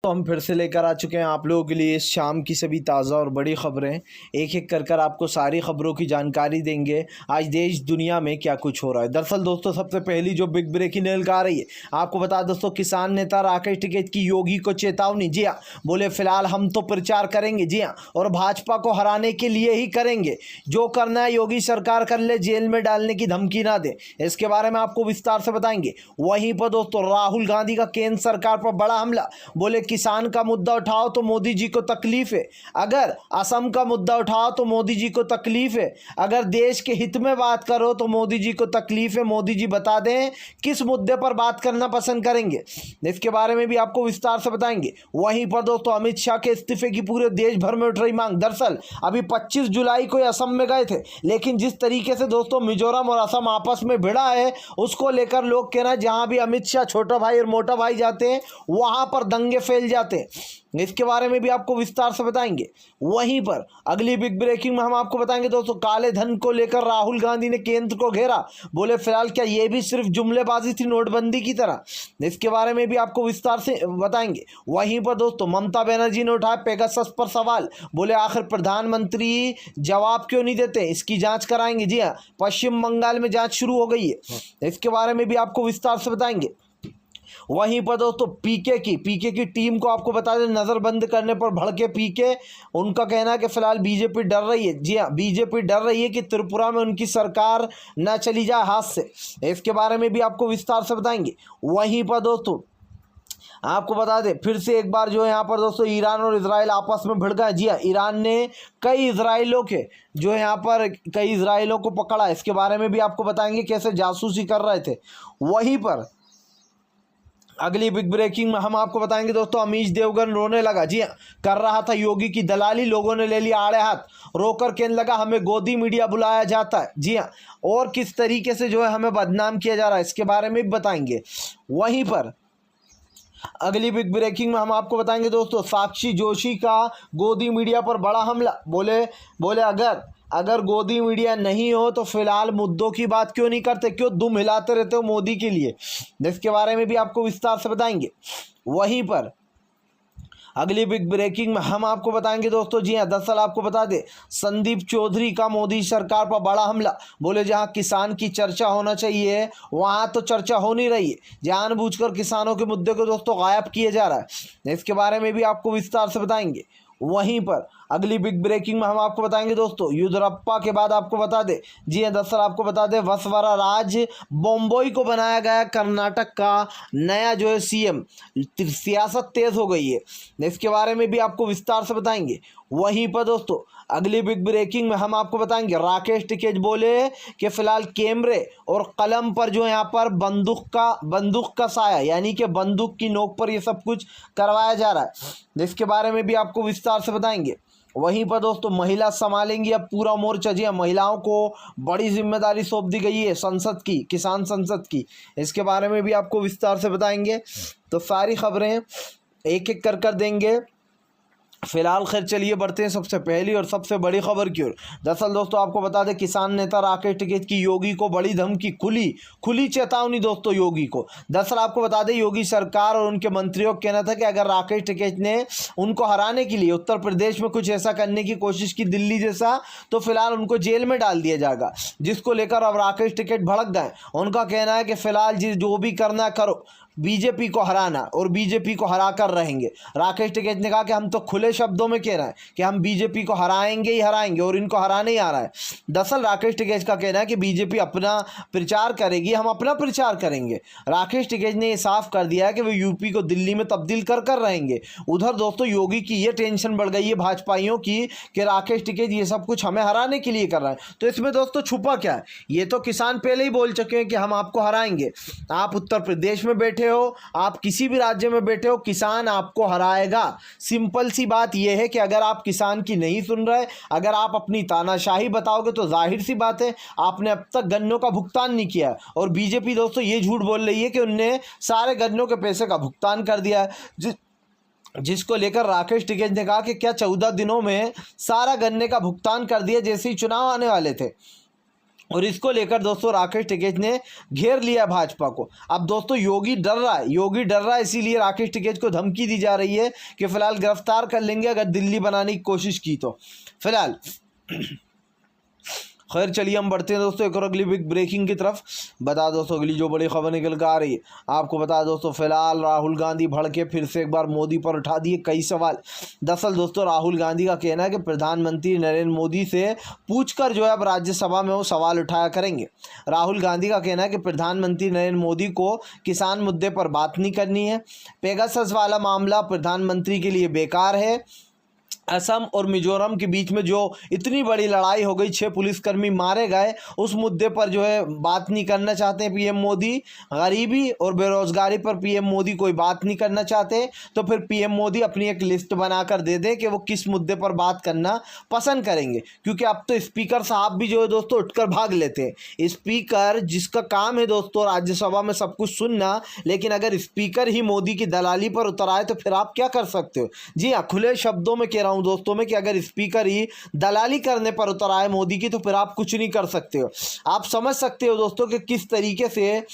तो हम फिर से लेकर आ चुके हैं आप लोगों के लिए इस शाम की सभी ताज़ा और बड़ी ख़बरें। एक एक कर आपको सारी ख़बरों की जानकारी देंगे आज देश दुनिया में क्या कुछ हो रहा है। दरअसल दोस्तों, सबसे पहली जो बिग ब्रेकिंग न्यूज़ आ रही है, आपको बता दोस्तों, किसान नेता राकेश टिकैत की योगी को चेतावनी। जी हाँ, बोले फिलहाल हम तो प्रचार करेंगे, जी हाँ, और भाजपा को हराने के लिए ही करेंगे। जो करना है योगी सरकार कर ले, जेल में डालने की धमकी ना दे। इसके बारे में आपको विस्तार से बताएंगे। वहीं पर दोस्तों, राहुल गांधी का केंद्र सरकार पर बड़ा हमला। बोले किसान का मुद्दा उठाओ तो मोदी जी को तकलीफ है, अगर असम का मुद्दा उठाओ तो मोदी जी को तकलीफ है, अगर देश के हित में बात करो तो मोदी जी को तकलीफ है। मोदी जी बता दें किस मुद्दे पर बात करना पसंद करेंगे, इसके बारे में भी आपको विस्तार से बताएंगे। वहीं पर दोस्तों, अमित शाह के इस्तीफे की पूरे देश भर में उठ रही मांग। दरअसल अभी 25 जुलाई को असम में गए थे, लेकिन जिस तरीके से दोस्तों मिजोरम और असम आपस में भिड़ा है, उसको लेकर लोग कहना है जहां भी अमित शाह छोटा भाई और मोटा भाई जाते हैं वहां पर दंगे फैल जाते हैं। इसके बारे में भी आपको विस्तार से बताएंगे। वहीं पर अगली बिग ब्रेकिंग में हम आपको बताएंगे दोस्तों, काले धन को लेकर राहुल गांधी ने केंद्र को घेरा। बोले फिलहाल क्या ये भी सिर्फ जुमलेबाजी थी नोटबंदी की तरह, इसके बारे में भी आपको विस्तार से बताएंगे। वहीं पर दोस्तों, ममता बनर्जी ने उठाया पेगासस पर सवाल। बोले आखिर प्रधानमंत्री जवाब क्यों नहीं देते, इसकी जांच कराएंगे। जी हाँ, पश्चिम बंगाल में जांच शुरू हो गई है, इसके बारे में भी आपको विस्तार से बताएंगे। वहीं पर दोस्तों, पीके की टीम को आपको बता दें, नज़रबंद करने पर भड़के पीके। उनका कहना है कि फिलहाल बीजेपी डर रही है। जी हाँ, बीजेपी डर रही है कि त्रिपुरा में उनकी सरकार न चली जाए हाथ से, इसके बारे में भी आपको विस्तार से बताएंगे। वहीं पर दोस्तों, आपको बता दें फिर से एक बार जो है यहाँ पर दोस्तों, ईरान और इजराइल आपस में भिड़ गए। जी हाँ, ईरान ने कई इजराइलों को पकड़ा, इसके बारे में भी आपको बताएंगे कैसे जासूसी कर रहे थे। वहीं पर अगली बिग ब्रेकिंग में हम आपको बताएंगे दोस्तों, अमीश देवगन रोने लगा। जी हाँ, कर रहा था योगी की दलाली, लोगों ने ले लिया आड़े हाथ, रोकर कहने लगा हमें गोदी मीडिया बुलाया जाता है। जी हाँ, और किस तरीके से जो है हमें बदनाम किया जा रहा है, इसके बारे में भी बताएंगे। वहीं पर अगली बिग ब्रेकिंग में हम आपको बताएंगे दोस्तों, साक्षी जोशी का गोदी मीडिया पर बड़ा हमला। बोले अगर गोदी मीडिया नहीं हो तो फिलहाल मुद्दों की बात क्यों नहीं करते, क्यों दुम हिलाते रहते हो मोदी के लिए, जिसके बारे में भी आपको विस्तार से बताएंगे। वहीं पर अगली बिग ब्रेकिंग में हम आपको बताएंगे दोस्तों, जी हाँ, दरअसल आपको बता दें, संदीप चौधरी का मोदी सरकार पर बड़ा हमला। बोले जहां किसान की चर्चा होना चाहिए वहां तो चर्चा हो नहीं रही है, जानबूझकर किसानों के मुद्दे को दोस्तों गायब किया जा रहा है, इसके बारे में भी आपको विस्तार से बताएंगे। वहीं पर अगली बिग ब्रेकिंग में हम आपको बताएंगे दोस्तों, येदियुरप्पा के बाद आपको बता दें, जी हाँ, दरअसल आपको बता दें, वसुंधरा राजे बॉम्बे को बनाया गया कर्नाटक का नया जो है सीएम। सियासत तेज हो गई है, इसके बारे में भी आपको विस्तार से बताएंगे। वहीं पर दोस्तों, अगली बिग ब्रेकिंग में हम आपको बताएंगे, राकेश टिकैत बोले कि फिलहाल कैमरे और कलम पर जो है यहाँ पर बंदूक का साया, यानी कि बंदूक की नोक पर ये सब कुछ करवाया जा रहा है, जिसके बारे में भी आपको विस्तार से बताएंगे। वहीं पर दोस्तों, महिला संभालेंगी अब पूरा मोर्चा। जी, महिलाओं को बड़ी जिम्मेदारी सौंप दी गई है संसद की, किसान संसद की, इसके बारे में भी आपको विस्तार से बताएंगे। तो सारी खबरें एक एक कर देंगे। फिलहाल खैर चलिए बढ़ते हैं सबसे पहली और सबसे बड़ी खबर की ओर। दरअसल दोस्तों, आपको बता दें, किसान नेता राकेश टिकैत की योगी को बड़ी धमकी, खुली चेतावनी दोस्तों योगी को। दरअसल आपको बता दें, योगी सरकार और उनके मंत्रियों का कहना था कि अगर राकेश टिकैत ने उनको हराने के लिए उत्तर प्रदेश में कुछ ऐसा करने की कोशिश की दिल्ली जैसा, तो फिलहाल उनको जेल में डाल दिया जाएगा, जिसको लेकर अब राकेश टिकैत भड़क गए। उनका कहना है कि फिलहाल जो भी करना करो, बीजेपी को हराना और बीजेपी को हरा कर रहेंगे। राकेश टिकैत ने कहा कि हम तो खुले शब्दों में कह रहे हैं कि हम बीजेपी को हराएंगे ही हराएंगे और इनको हराने ही आ रहा है। दरअसल राकेश टिकैत का कहना है कि बीजेपी अपना प्रचार करेगी, हम अपना प्रचार करेंगे। राकेश टिकैत ने यह साफ कर दिया है कि वे यूपी को दिल्ली में तब्दील कर रहेंगे। उधर दोस्तों, योगी की ये टेंशन बढ़ गई है भाजपाइयों की कि राकेश टिकैत ये सब कुछ हमें हराने के लिए कर रहा है। तो इसमें दोस्तों छुपा क्या है, ये तो किसान पहले ही बोल चुके हैं कि हम आपको हराएंगे। आप उत्तर प्रदेश में बैठे हो, आप किसी भी राज्य में बैठे हो, किसान आपको हराएगा। सिंपल सी बात यह है कि अगर आप किसान की नहीं सुन रहे, अगर आप अपनी तानाशाही बताओगे तो जाहिर सी बात है आपने अब तक गन्नों का भुगतान नहीं किया। और बीजेपी दोस्तों ये झूठ बोल रही है कि उनने सारे गन्नों के पैसे का भुगतान कर दिया है, जिसको लेकर राकेश टिकैत ने कहा कि क्या 14 दिनों में सारा गन्ने का भुगतान कर दिया जैसे ही चुनाव आने वाले थे। और इसको लेकर दोस्तों राकेश टिकैत ने घेर लिया भाजपा को। अब दोस्तों योगी डर रहा है, इसीलिए राकेश टिकैत को धमकी दी जा रही है कि फिलहाल गिरफ्तार कर लेंगे अगर दिल्ली बनाने की कोशिश की तो। फिलहाल खैर चलिए हम बढ़ते हैं दोस्तों एक और अगली बिग ब्रेकिंग की तरफ। बता दोस्तों अगली जो बड़ी खबर निकल कर आ रही है आपको बता दोस्तों, फिलहाल राहुल गांधी भड़के फिर से एक बार मोदी पर उठा दिए कई सवाल। दरअसल दोस्तों राहुल गांधी का कहना है कि प्रधानमंत्री नरेंद्र मोदी से पूछकर जो है अब राज्यसभा में वो सवाल उठाया करेंगे। राहुल गांधी का कहना है कि प्रधानमंत्री नरेंद्र मोदी को किसान मुद्दे पर बात नहीं करनी है। पेगासस वाला मामला प्रधानमंत्री के लिए बेकार है। असम और मिजोरम के बीच में जो इतनी बड़ी लड़ाई हो गई, 6 पुलिसकर्मी मारे गए, उस मुद्दे पर जो है बात नहीं करना चाहते हैं पीएम मोदी। गरीबी और बेरोजगारी पर पीएम मोदी कोई बात नहीं करना चाहते, तो फिर पीएम मोदी अपनी एक लिस्ट बनाकर दे दें कि वो किस मुद्दे पर बात करना पसंद करेंगे। क्योंकि अब तो स्पीकर साहब भी जो है दोस्तों उठकर भाग लेते हैं। स्पीकर जिसका काम है दोस्तों राज्यसभा में सब कुछ सुनना, लेकिन अगर स्पीकर ही मोदी की दलाली पर उतर आए तो फिर आप क्या कर सकते हो। जी हाँ, खुले शब्दों में कह रहा हूँ दोस्तों में कि अगर स्पीकर ही दलाली करने पर उतर आए मोदी की तो फिर आप कुछ नहीं कर सकते हो। आप समझ सकते हो दोस्तों कि किस तरीके से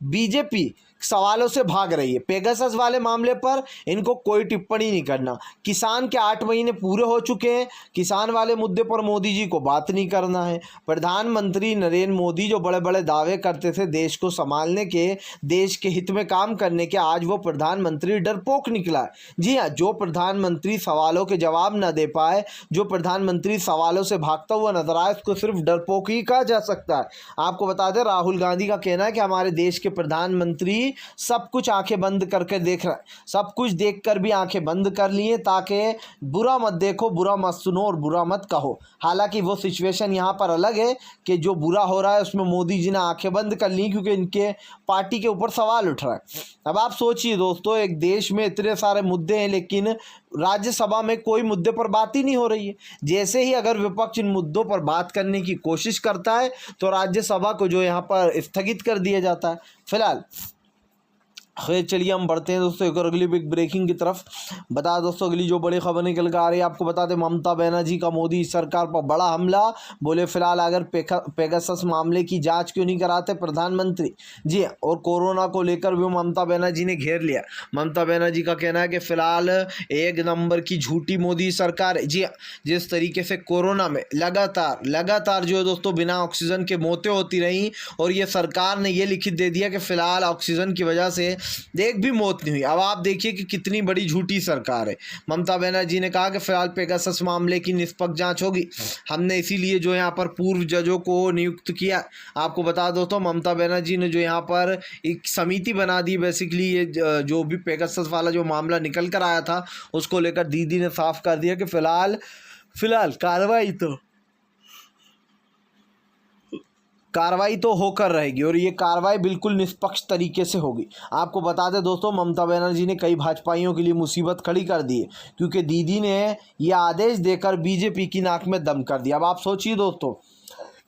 बीजेपी सवालों से भाग रही है। पेगासस वाले मामले पर इनको कोई टिप्पणी नहीं करना। किसान के 8 महीने पूरे हो चुके हैं, किसान वाले मुद्दे पर मोदी जी को बात नहीं करना है। प्रधानमंत्री नरेंद्र मोदी जो बड़े बड़े दावे करते थे देश को संभालने के, देश के हित में काम करने के, आज वो प्रधानमंत्री डरपोक निकला है। जी हाँ, जो प्रधानमंत्री सवालों के जवाब न दे पाए, जो प्रधानमंत्री सवालों से भागता हुआ नजर आए, उसको सिर्फ डरपोक ही कहा जा सकता है। आपको बता दें राहुल गांधी का कहना है कि हमारे देश के प्रधानमंत्री सब कुछ आंखें बंद करके देख रहा है, सब कुछ देखकर भी आंखें बंद कर लिए ताकि बुरा मत देखो, बुरा मत सुनो और बुरा मत कहो। हालांकि वो सिचुएशन यहाँ पर अलग है कि जो बुरा हो रहा है उसमें मोदी जी ने आंखें बंद कर ली क्योंकि इनके पार्टी के ऊपर सवाल उठ रहा है। अब आप सोचिए दोस्तों, एक देश में इतने सारे मुद्दे हैं लेकिन राज्यसभा में कोई मुद्दे पर बात ही नहीं हो रही है। जैसे ही अगर विपक्ष इन मुद्दों पर बात करने की कोशिश करता है तो राज्यसभा को जो यहाँ पर स्थगित कर दिया जाता है। फिलहाल खैर चलिए हम बढ़ते हैं दोस्तों एक और अगली बिग ब्रेकिंग की तरफ। बता दोस्तों अगली जो बड़ी खबर निकल कर आ रही है आपको बता दें, ममता बनर्जी का मोदी सरकार पर बड़ा हमला। बोले फिलहाल अगर पेगासस मामले की जांच क्यों नहीं कराते प्रधानमंत्री। जी और कोरोना को लेकर भी ममता बनर्जी ने घेर लिया। ममता बनर्जी का कहना है कि फिलहाल 1 नंबर की झूठी मोदी सरकार है। जी जिस तरीके से कोरोना में लगातार जो है दोस्तों बिना ऑक्सीजन के मौतें होती रहीं और ये सरकार ने ये लिखित दे दिया कि फिलहाल ऑक्सीजन की वजह से एक भी मौत नहीं हुई। अब आप देखिए कि कितनी बड़ी झूठी सरकार है। ममता बनर्जी ने कहा कि फिलहाल पेगासस मामले की निष्पक्ष जांच होगी, हमने इसीलिए जो यहाँ पर पूर्व जजों को नियुक्त किया। आपको बता दो तो ममता बनर्जी ने जो यहाँ पर एक समिति बना दी, बेसिकली ये जो भी पेगासस वाला जो मामला निकल कर आया था उसको लेकर दीदी ने साफ कर दिया कि फिलहाल कार्रवाई तो होकर रहेगी और ये कार्रवाई बिल्कुल निष्पक्ष तरीके से होगी। आपको बता दें दोस्तों ममता बनर्जी ने कई भाजपाइयों के लिए मुसीबत खड़ी कर दी है क्योंकि दीदी ने ये आदेश देकर बीजेपी की नाक में दम कर दिया। अब आप सोचिए दोस्तों,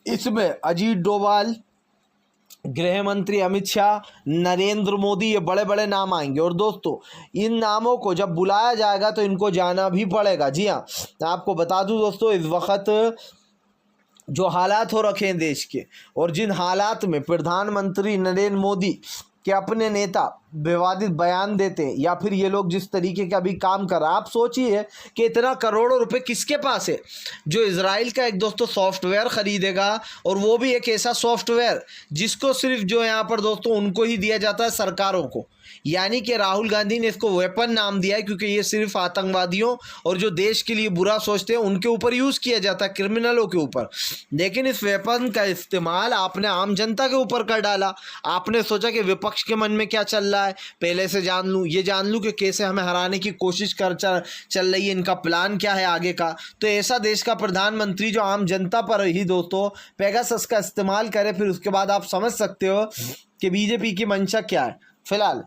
इसमें अजीत डोभाल, गृह मंत्री अमित शाह, नरेंद्र मोदी, ये बड़े बड़े नाम आएंगे और दोस्तों इन नामों को जब बुलाया जाएगा तो इनको जाना भी पड़ेगा। जी हाँ, आपको बता दूं दोस्तों इस वक्त जो हालात हो रखे हैं देश के और जिन हालात में प्रधानमंत्री नरेंद्र मोदी के अपने नेता विवादित बयान देते हैं या फिर ये लोग जिस तरीके का भी काम कर रहा है, आप सोचिए कि इतना करोड़ों रुपए किसके पास है जो इजराइल का एक दोस्तों सॉफ्टवेयर खरीदेगा और वो भी एक ऐसा सॉफ्टवेयर जिसको सिर्फ जो यहाँ पर दोस्तों उनको ही दिया जाता है, सरकारों को। यानी कि राहुल गांधी ने इसको वेपन नाम दिया है क्योंकि ये सिर्फ आतंकवादियों और जो देश के लिए बुरा सोचते हैं उनके ऊपर यूज़ किया जाता है, क्रिमिनलों के ऊपर। लेकिन इस वेपन का इस्तेमाल आपने आम जनता के ऊपर कर डाला। आपने सोचा कि विपक्ष के मन में क्या चल रहा है पहले से जान लूँ कि कैसे हमें हराने की कोशिश चल रही है, इनका प्लान क्या है आगे का। तो ऐसा देश का प्रधानमंत्री जो आम जनता पर ही दोस्तों पेगासस का इस्तेमाल करे, फिर उसके बाद आप समझ सकते हो कि बीजेपी की मंशा क्या है। फिलहाल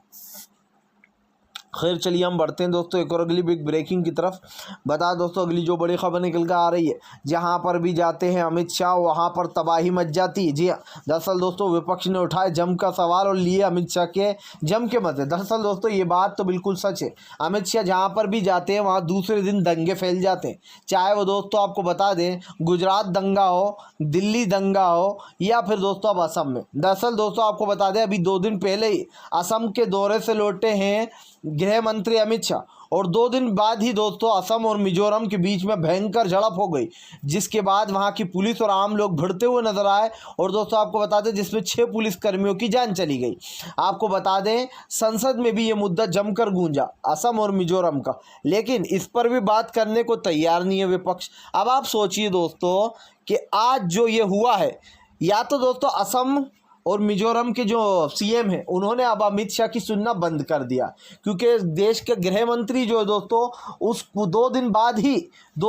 खैर चलिए हम बढ़ते हैं दोस्तों एक और अगली बिग ब्रेकिंग की तरफ। बता दोस्तों अगली जो बड़ी खबर निकल कर आ रही है, जहां पर भी जाते हैं अमित शाह वहां पर तबाही मच जाती है। जी हाँ, दरअसल दोस्तों विपक्ष ने उठाए जम का सवाल और लिए अमित शाह के जम के मजे। दरअसल दोस्तों ये बात तो बिल्कुल सच है, अमित शाह जहां पर भी जाते हैं वहां दूसरे दिन दंगे फैल जाते हैं। चाहे वो दोस्तों आपको बता दें गुजरात दंगा हो, दिल्ली दंगा हो, या फिर दोस्तों अब असम में। दरअसल दोस्तों आपको बता दें अभी 2 दिन पहले ही असम के दौरे से लौटे हैं गृह मंत्री अमित शाह, और 2 दिन बाद ही दोस्तों असम और मिजोरम के बीच में भयंकर झड़प हो गई, जिसके बाद वहां की पुलिस और आम लोग भिड़ते हुए नजर आए। और दोस्तों आपको बता दें जिसमें 6 पुलिसकर्मियों की जान चली गई। आपको बता दें संसद में भी ये मुद्दा जमकर गूंजा असम और मिजोरम का, लेकिन इस पर भी बात करने को तैयार नहीं है विपक्ष। अब आप सोचिए दोस्तों कि आज जो ये हुआ है, या तो दोस्तों असम और मिजोरम के जो सीएम हैं उन्होंने अब अमित शाह की सुनना बंद कर दिया, क्योंकि देश के गृह मंत्री जो है दोस्तों उस 2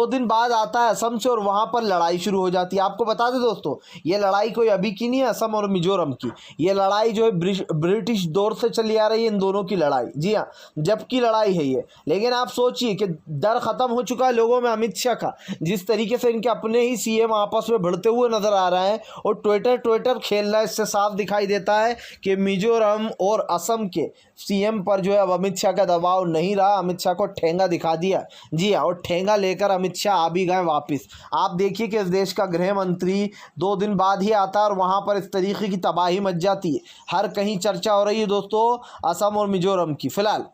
दिन बाद आता है असम से, और वहाँ पर लड़ाई शुरू हो जाती है। आपको बता दें दोस्तों ये लड़ाई कोई अभी की नहीं है असम और मिजोरम की, ये लड़ाई जो है ब्रिटिश दौर से चली आ रही है इन दोनों की लड़ाई। जी हाँ, जब की लड़ाई है ये। लेकिन आप सोचिए कि डर ख़त्म हो चुका है लोगों में अमित शाह का, जिस तरीके से इनके अपने ही सीएम आपस में भिड़ते हुए नजर आ रहे हैं और ट्विटर खेल रहा है। इससे साफ दिखाई देता है कि मिजोरम और असम के सीएम पर जो है अब अमित शाह का दबाव नहीं रहा, अमित शाह को ठेंगा दिखा दिया। जी हाँ, और ठेंगा लेकर अमित शाह आ भी गए वापस। आप देखिए कि इस देश का गृह मंत्री 2 दिन बाद ही आता है और वहां पर इस तरीके की तबाही मच जाती है। हर कहीं चर्चा हो रही है दोस्तों असम और मिजोरम की फिलहाल।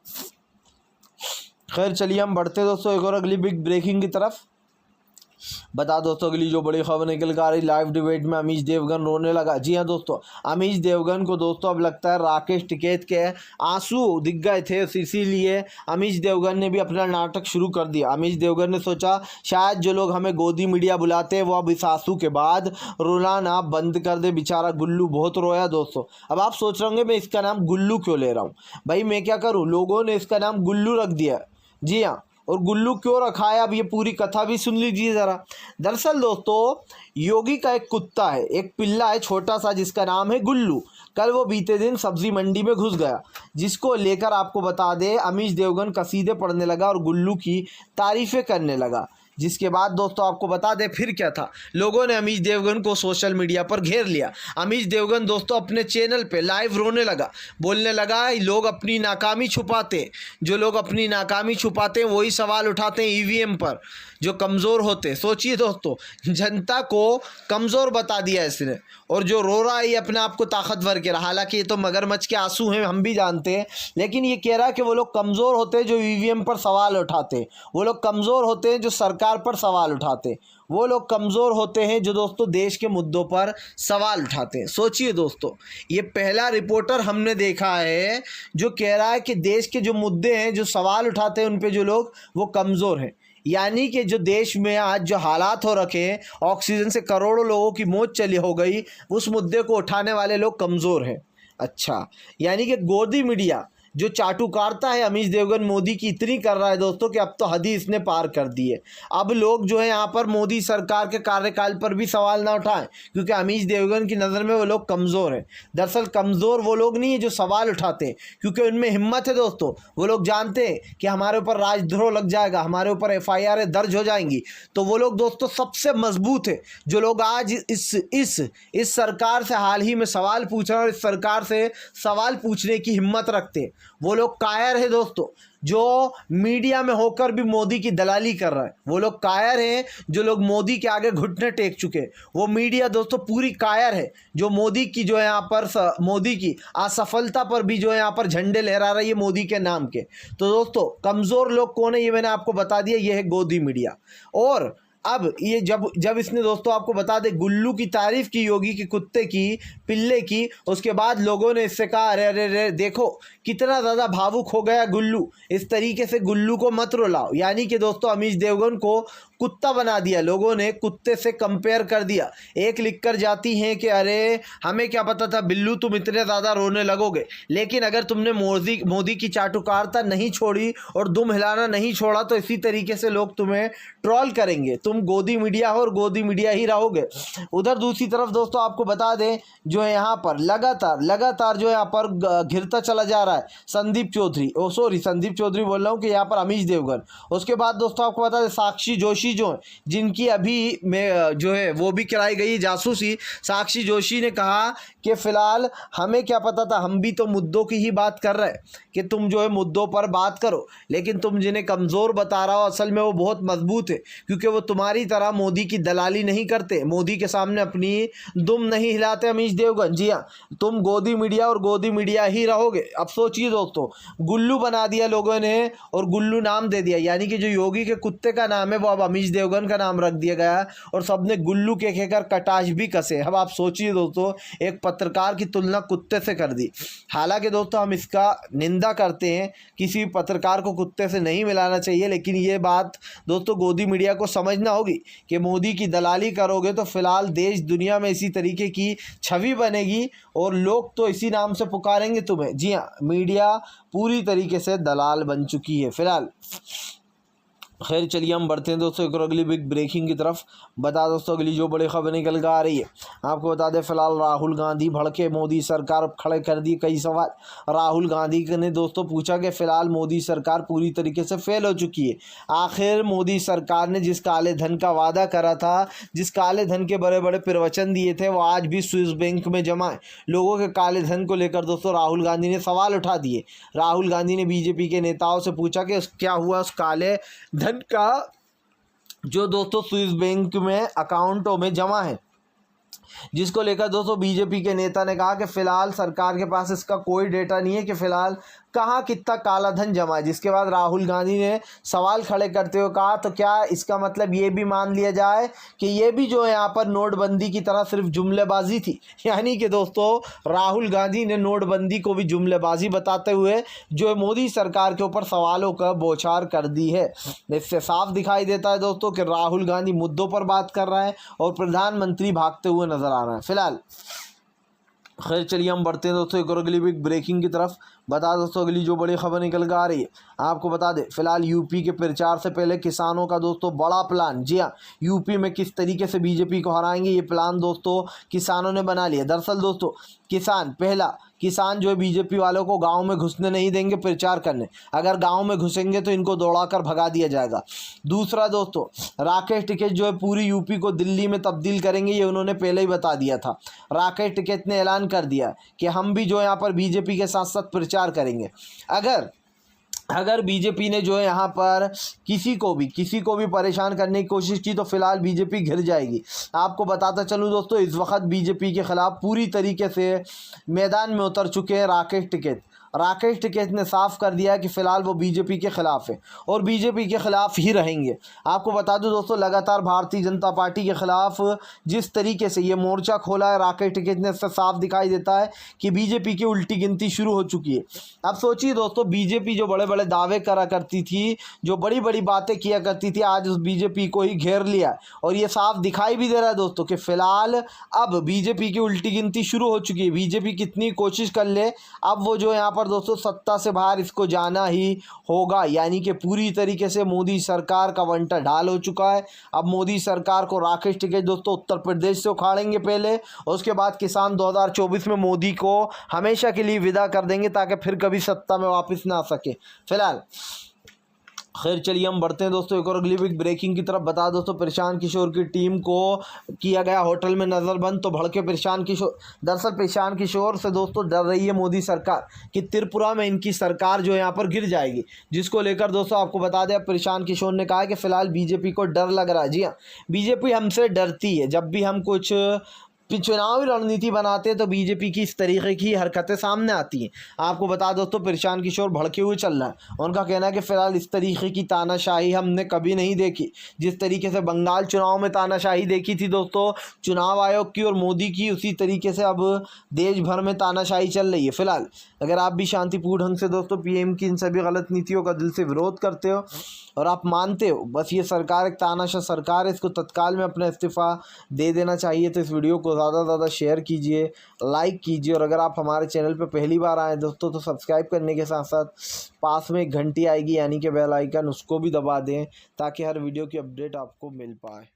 खैर चलिए हम बढ़ते दोस्तों एक और अगली बिग ब्रेकिंग की तरफ। बता दोस्तों अगली जो बड़ी खबर निकल कर आ रही, लाइव डिबेट में अमीश देवगन रोने लगा। जी हाँ दोस्तों, अमीश देवगन को दोस्तों अब लगता है राकेश टिकैत के आंसू दिख गए थे, इसीलिए अमीश देवगन ने भी अपना नाटक शुरू कर दिया। अमीश देवगन ने सोचा शायद जो लोग हमें गोदी मीडिया बुलाते हैं वो अब इस आंसू के बाद रोना ना बंद कर दे। बेचारा गुल्लू बहुत रोया दोस्तों। अब आप सोच रहे होंगे मैं इसका नाम गुल्लू क्यों ले रहा हूँ, भाई मैं क्या करूँ, लोगों ने इसका नाम गुल्लू रख दिया। जी हाँ, और गुल्लू क्यों रखा है अब ये पूरी कथा भी सुन लीजिए ज़रा। दरअसल दोस्तों योगी का एक कुत्ता है, एक पिल्ला है छोटा सा जिसका नाम है गुल्लू। कल वो बीते दिन सब्जी मंडी में घुस गया, जिसको लेकर आपको बता दें अमीश देवगन कसीदे पढ़ने लगा और गुल्लू की तारीफ़ें करने लगा। जिसके बाद दोस्तों आपको बता दें फिर क्या था, लोगों ने अमीश देवगन को सोशल मीडिया पर घेर लिया। अमीश देवगन दोस्तों अपने चैनल पे लाइव रोने लगा, बोलने लगा लोग अपनी नाकामी छुपाते, जो लोग अपनी नाकामी छुपाते हैं वही सवाल उठाते हैं ईवीएम पर, जो कमज़ोर होते। सोचिए दोस्तों जनता को कमज़ोर बता दिया इसने, और जो रो रहा है ये अपने आप को ताकतवर कह रहा। हालांकि ये तो मगरमच्छ के आंसू हैं हम भी जानते हैं, लेकिन ये कह रहा है कि वो लोग कमज़ोर होते हैं जो ईवीएम पर सवाल उठाते हैं, वो लोग कमज़ोर होते हैं जो सरकार पर सवाल उठाते, वो लोग कमज़ोर होते हैं जो दोस्तों देश के मुद्दों पर सवाल उठाते हैं। सोचिए दोस्तों ये पहला रिपोर्टर हमने देखा है जो कह रहा है कि देश के जो मुद्दे हैं जो सवाल उठाते हैं उन पे जो लोग वो कमज़ोर हैं। यानी कि जो देश में आज जो हालात हो रखे हैं, ऑक्सीजन से करोड़ों लोगों की मौत चली हो गई, उस मुद्दे को उठाने वाले लोग कमज़ोर हैं। अच्छा, यानी कि गोदी मीडिया जो चाटुकारिता है अमीश देवगन मोदी की इतनी कर रहा है दोस्तों कि अब तो हद ही इसने पार कर दी है। अब लोग जो है यहाँ पर मोदी सरकार के कार्यकाल पर भी सवाल ना उठाएं, क्योंकि अमीश देवगन की नज़र में वो लोग कमज़ोर हैं। दरअसल कमज़ोर वो लोग नहीं है जो सवाल उठाते हैं, क्योंकि उनमें हिम्मत है दोस्तों। वो लोग जानते हैं कि हमारे ऊपर राजद्रोह लग जाएगा, हमारे ऊपर FIR दर्ज हो जाएंगी, तो वो लोग दोस्तों सबसे मजबूत है। जो लोग आज इस सरकार से हाल ही में सवाल पूछ रहे हैं और इस सरकार से सवाल पूछने की हिम्मत रखते हैं, वो लोग कायर है दोस्तों। जो मीडिया में होकर भी मोदी की दलाली कर रहा है, वो लोग कायर हैं। जो लोग मोदी के आगे घुटने टेक चुके, वो मीडिया दोस्तों पूरी कायर है, जो मोदी की जो है यहाँ पर मोदी की असफलता पर भी जो है यहाँ पर झंडे लहरा रही है मोदी के नाम के। तो दोस्तों कमज़ोर लोग कौन है ये मैंने आपको बता दिया, ये है गोदी मीडिया। और अब ये जब इसने दोस्तों आपको बता दे गुल्लू की तारीफ़ की, योगी के कुत्ते की, पिल्ले की, उसके बाद लोगों ने इससे कहा अरे अरे अरे देखो कितना ज़्यादा भावुक हो गया गुल्लू, इस तरीके से गुल्लू को मत रुलाओ। यानी कि दोस्तों अमीश देवगन को कुत्ता बना दिया, लोगों ने कुत्ते से कंपेयर कर दिया। एक लिखकर जाती हैं कि अरे हमें क्या पता था बिल्लू तुम इतने ज़्यादा रोने लगोगे, लेकिन अगर तुमने मोदी की चाटुकारिता नहीं छोड़ी और दुम हिलाना नहीं छोड़ा तो इसी तरीके से लोग तुम्हें ट्रोल करेंगे। तुम गोदी मीडिया हो और गोदी मीडिया ही रहोगे। उधर दूसरी तरफ दोस्तों आपको बता दें जो है यहाँ पर लगातार जो यहाँ पर घिरता चला जा रहा है संदीप चौधरी बोल रहा हूँ कि यहाँ पर अमीश देवगन। उसके बाद दोस्तों आपको बता दें साक्षी जोशी जो है, जिनकी अभी में जो है वो भी कराई गई जासूसी। साक्षी जोशी ने कहा कि फ़िलहाल हमें क्या पता था, हम भी तो मुद्दों की ही बात कर रहे हैं कि तुम जो है मुद्दों पर बात करो, लेकिन तुम जिन्हें कमज़ोर बता रहा हो असल में वो बहुत मजबूत है, क्योंकि वो तुम्हारी तरह मोदी की दलाली नहीं करते, मोदी के सामने अपनी दुम नहीं हिलाते अमीश देवगन। जी हाँ, तुम गोदी मीडिया और गोदी मीडिया ही रहोगे। अब सोचिए दोस्तों, गुल्लू बना दिया लोगों ने और गुल्लू नाम दे दिया, यानी कि जो योगी के कुत्ते का नाम है वो अब अमीश देवगन का नाम रख दिया गया और सबने गुल्लू के कहकर कटाश भी कसे। अब आप सोचिए दोस्तों, एक पत्रकार की तुलना कुत्ते से कर दी। हालांकि दोस्तों हम इसका निंदा करते हैं, किसी पत्रकार को कुत्ते से नहीं मिलाना चाहिए, लेकिन ये बात दोस्तों गोदी मीडिया को समझना होगी कि मोदी की दलाली करोगे तो फिलहाल देश दुनिया में इसी तरीके की छवि बनेगी और लोग तो इसी नाम से पुकारेंगे तुम्हें। जी हाँ, मीडिया पूरी तरीके से दलाल बन चुकी है फिलहाल। खैर चलिए हम बढ़ते हैं दोस्तों एक और अगली बिग ब्रेकिंग की तरफ। बता दोस्तों अगली जो बड़ी खबर निकल कर आ रही है, आपको बता दें फिलहाल राहुल गांधी भड़के, मोदी सरकार खड़े कर दी कई सवाल। राहुल गांधी ने दोस्तों पूछा कि फिलहाल मोदी सरकार पूरी तरीके से फेल हो चुकी है। आखिर मोदी सरकार ने जिस काले धन का वादा करा था, जिस काले धन के बड़े बड़े प्रवचन दिए थे, वो आज भी स्विस बैंक में जमा है। लोगों के काले धन को लेकर दोस्तों राहुल गांधी ने सवाल उठा दिए। राहुल गांधी ने बीजेपी के नेताओं से पूछा कि क्या हुआ उस काले धन का जो दोस्तों स्विस बैंक में अकाउंटों में जमा है, जिसको लेकर दोस्तों बीजेपी के नेता ने कहा कि फिलहाल सरकार के पास इसका कोई डेटा नहीं है कि फिलहाल कहाँ कितना काला धन जमा है। जिसके बाद राहुल गांधी ने सवाल खड़े करते हुए कहा तो क्या इसका मतलब ये भी मान लिया जाए कि ये भी जो है यहाँ पर नोटबंदी की तरह सिर्फ जुमलेबाजी थी। यानी कि दोस्तों राहुल गांधी ने नोटबंदी को भी जुमलेबाजी बताते हुए जो है मोदी सरकार के ऊपर सवालों का बौछार कर दी है। इससे साफ दिखाई देता है दोस्तों कि राहुल गांधी मुद्दों पर बात कर रहा है और प्रधानमंत्री भागते हुए नजर आ रहा है फिलहाल। खैर चलिए हम बढ़ते हैं दोस्तों एक और अगली बिग ब्रेकिंग की तरफ। बता दोस्तों अगली जो बड़ी खबर निकल कर आ रही है, आपको बता दें फिलहाल यूपी के प्रचार से पहले किसानों का दोस्तों बड़ा प्लान। जी हाँ, यूपी में किस तरीके से बीजेपी को हराएंगे ये प्लान दोस्तों किसानों ने बना लिया। दरअसल दोस्तों किसान जो है बीजेपी वालों को गांव में घुसने नहीं देंगे प्रचार करने। अगर गांव में घुसेंगे तो इनको दौड़ाकर भगा दिया जाएगा। दूसरा दोस्तों राकेश टिकैत जो है पूरी यूपी को दिल्ली में तब्दील करेंगे, ये उन्होंने पहले ही बता दिया था। राकेश टिकैत ने ऐलान कर दिया कि हम भी जो यहाँ पर बीजेपी के साथ साथ प्रचार करेंगे। अगर बीजेपी ने जो है यहाँ पर किसी को भी परेशान करने की कोशिश की तो फिलहाल बीजेपी घिर जाएगी। आपको बताता चलूँ दोस्तों, इस वक्त बीजेपी के खिलाफ पूरी तरीके से मैदान में उतर चुके हैं राकेश टिकैत ने साफ कर दिया है कि फ़िलहाल वो बीजेपी के ख़िलाफ़ है और बीजेपी के ख़िलाफ़ ही रहेंगे। आपको बता दूं दोस्तों लगातार भारतीय जनता पार्टी के ख़िलाफ़ जिस तरीके से ये मोर्चा खोला है राकेश टिकैत ने, इससे साफ दिखाई देता है कि बीजेपी की उल्टी गिनती शुरू हो चुकी है। अब सोचिए दोस्तों, बीजेपी जो बड़े बड़े दावे करा करती थी, जो बड़ी बड़ी बातें किया करती थी, आज उस बीजेपी को ही घेर लिया और ये साफ दिखाई भी दे रहा है दोस्तों कि फ़िलहाल अब बीजेपी की उल्टी गिनती शुरू हो चुकी है। बीजेपी कितनी कोशिश कर ले, अब वो जो यहाँ पर दोस्तों सत्ता से बाहर इसको जाना ही होगा। यानी कि पूरी तरीके से मोदी सरकार का वंटा ढाल हो चुका है। अब मोदी सरकार को राकेश टिकैत दोस्तों उत्तर प्रदेश से उखाड़ेंगे पहले, और उसके बाद किसान 2024 में मोदी को हमेशा के लिए विदा कर देंगे ताकि फिर कभी सत्ता में वापस ना आ सके फिलहाल। खैर चलिए हम बढ़ते हैं दोस्तों एक और अगली बिग ब्रेकिंग की तरफ। बता दोस्तों प्रशांत किशोर की टीम को किया गया होटल में नज़रबंद, तो भड़के प्रशांत किशोर। दरअसल प्रशांत किशोर से दोस्तों डर रही है मोदी सरकार कि त्रिपुरा में इनकी सरकार जो है यहाँ पर गिर जाएगी, जिसको लेकर दोस्तों आपको बता दें प्रशांत किशोर ने कहा कि फ़िलहाल बीजेपी को डर लग रहा है। जी हाँ, बीजेपी हमसे डरती है। जब भी हम कुछ चुनावी रणनीति बनाते हैं तो बीजेपी की इस तरीके की हरकतें सामने आती हैं। आपको बता दोस्तों, प्रशांत किशोर भड़के हुए चल रहा है। उनका कहना है कि फ़िलहाल इस तरीके की तानाशाही हमने कभी नहीं देखी। जिस तरीके से बंगाल चुनाव में तानाशाही देखी थी दोस्तों चुनाव आयोग की और मोदी की, उसी तरीके से अब देश भर में तानाशाही चल रही है। फिलहाल अगर आप भी शांतिपूर्ण ढंग से दोस्तों पीएम की इन सभी गलत नीतियों का दिल से विरोध करते हो और आप मानते हो बस ये सरकार एक तानाशाह सरकार है, इसको तत्काल में अपना इस्तीफ़ा दे देना चाहिए, तो इस वीडियो को ज़्यादा से ज़्यादा शेयर कीजिए, लाइक कीजिए। और अगर आप हमारे चैनल पर पहली बार आए दोस्तों तो सब्सक्राइब करने के साथ साथ पास में एक घंटी आएगी यानी कि बेल आइकन, उसको भी दबा दें ताकि हर वीडियो की अपडेट आपको मिल पाए।